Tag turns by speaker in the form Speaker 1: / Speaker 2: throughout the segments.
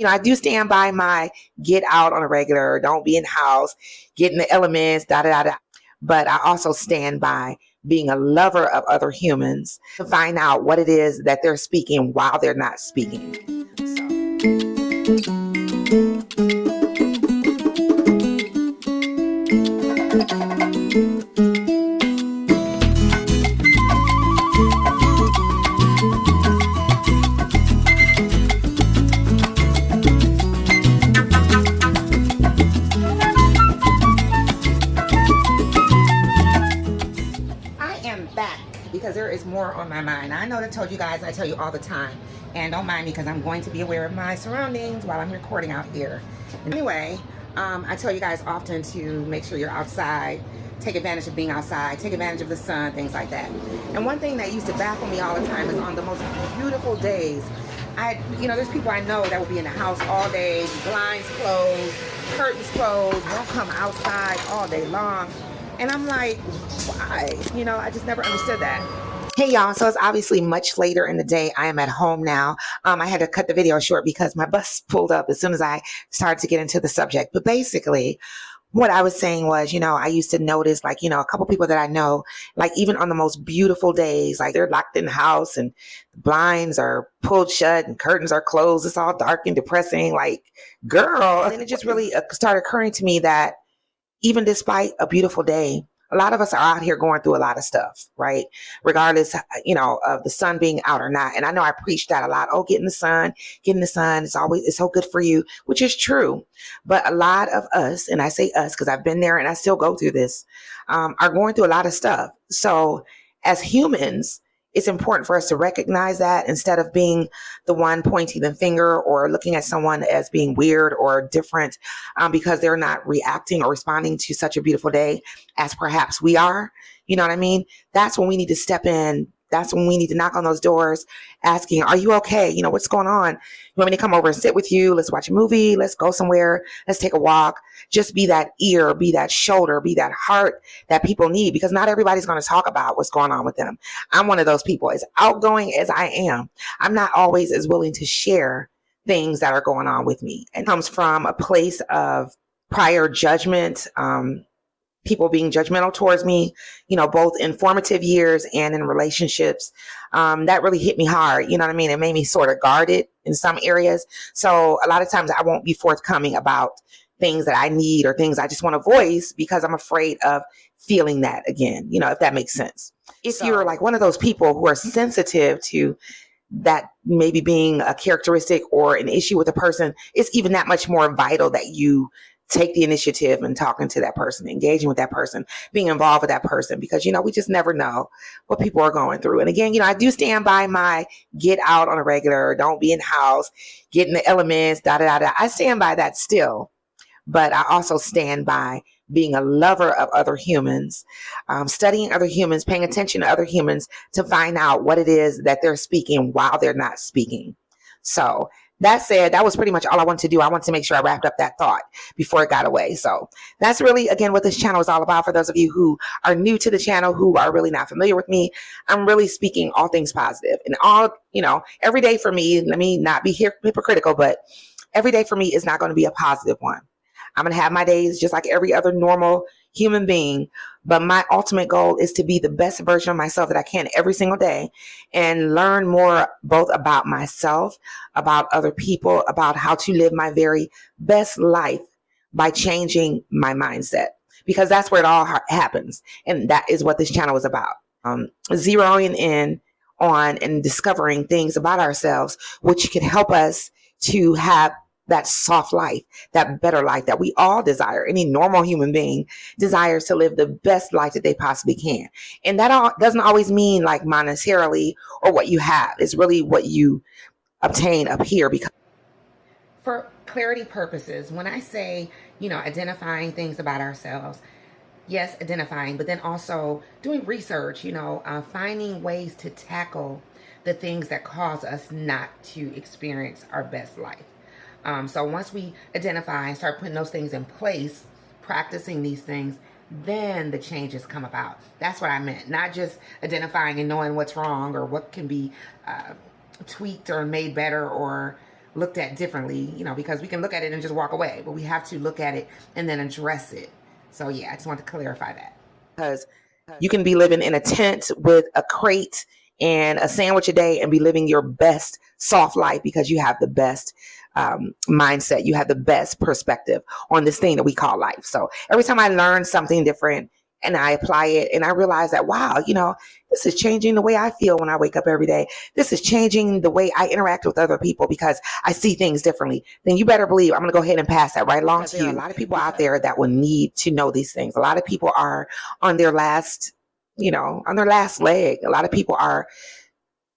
Speaker 1: I do stand by my get out on a regular, don't be in the house, get in the elements, da da da da. But I also stand by being a lover of other humans to find out what it is that they're speaking while they're not speaking. I am back because there is more on my mind. I know that I told you guys, I tell you all the time, and don't mind me because I'm going to be aware of my surroundings while I'm recording out here. Anyway, I tell you guys often to make sure you're outside, take advantage of being outside, take advantage of the sun, things like that. And one thing that used to baffle me all the time is on the most beautiful days, there's people I know that will be in the house all day, blinds closed, curtains closed, won't come outside all day long. And I'm like, why? I just never understood that. Hey y'all, so it's obviously much later in the day. I am at home now. I had to cut the video short because my bus pulled up as soon as I started to get into the subject. But basically, what I was saying was, I used to notice a couple people that I know, like even on the most beautiful days, like they're locked in the house and the blinds are pulled shut and curtains are closed. It's all dark and depressing. Like, girl. And it just really started occurring to me that even despite a beautiful day, a lot of us are out here going through a lot of stuff, right? Regardless, of the sun being out or not. And I know I preach that a lot. Oh, get in the sun. It's so good for you, which is true. But a lot of us, and I say us because I've been there and I still go through this, are going through a lot of stuff. So as humans, it's important for us to recognize that instead of being the one pointing the finger or looking at someone as being weird or different because they're not reacting or responding to such a beautiful day as perhaps we are. You know what I mean? That's when we need to step in. That's when we need to knock on those doors asking, are you okay? What's going on? You want me to come over and sit with you? Let's watch a movie. Let's go somewhere. Let's take a walk. Just be that ear, be that shoulder, be that heart that people need, because not everybody's going to talk about what's going on with them. I'm one of those people. As outgoing as I am, I'm not always as willing to share things that are going on with me. It comes from a place of prior judgment, people being judgmental towards me, both in formative years and in relationships. That really hit me hard. You know what I mean? It made me sort of guarded in some areas. So a lot of times I won't be forthcoming about things that I need or things I just want to voice because I'm afraid of feeling that again, if that makes sense. If you're like one of those people who are sensitive to that maybe being a characteristic or an issue with a person, it's even that much more vital that you take the initiative and talking to that person, engaging with that person, being involved with that person, because, we just never know what people are going through. And again, I do stand by my get out on a regular, don't be in the house, get in the elements, da da da. I stand by that still, but I also stand by being a lover of other humans, studying other humans, paying attention to other humans to find out what it is that they're speaking while they're not speaking. So that said, that was pretty much all I wanted to do. I wanted to make sure I wrapped up that thought before it got away. So that's really, again, what this channel is all about. For those of you who are new to the channel, who are really not familiar with me, I'm really speaking all things positive. And every day for me, let me not be hypocritical, but every day for me is not going to be a positive one. I'm going to have my days just like every other normal human being, but my ultimate goal is to be the best version of myself that I can every single day and learn more both about myself, about other people, about how to live my very best life by changing my mindset, because that's where it all happens. And that is what this channel is about. Zeroing in on and discovering things about ourselves, which can help us to have that soft life, that better life that we all desire. Any normal human being desires to live the best life that they possibly can. And that doesn't always mean like monetarily or what you have. It's really what you obtain up here. Because for clarity purposes, when I say, identifying things about ourselves, yes, identifying, but then also doing research, finding ways to tackle the things that cause us not to experience our best life. So once we identify and start putting those things in place, practicing these things, then the changes come about. That's what I meant. Not just identifying and knowing what's wrong or what can be tweaked or made better or looked at differently, you know, because we can look at it and just walk away, but we have to look at it and then address it. So yeah, I just want to clarify that. Because you can be living in a tent with a crate and a sandwich a day and be living your best soft life because you have the best mindset. You have the best perspective on this thing that we call life. So every time I learn something different and I apply it and I realize that, wow, you know, this is changing the way I feel when I wake up every day. This is changing the way I interact with other people because I see things differently. Then you better believe I'm going to go ahead and pass that right along to you. There are a lot of people out there that will need to know these things. A lot of people are on their last, you know, on their last leg. A lot of people are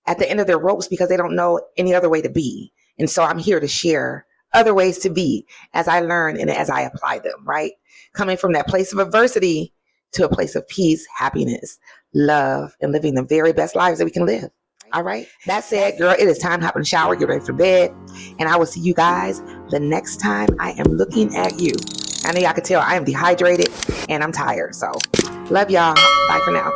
Speaker 1: at the end of their ropes because they don't know any other way to be. And so I'm here to share other ways to be as I learn and as I apply them, right? Coming from that place of adversity to a place of peace, happiness, love, and living the very best lives that we can live. All right. That said, girl, it is time to hop in the shower, get ready for bed. And I will see you guys the next time I am looking at you. I know y'all can tell I am dehydrated and I'm tired. So love y'all. Bye for now.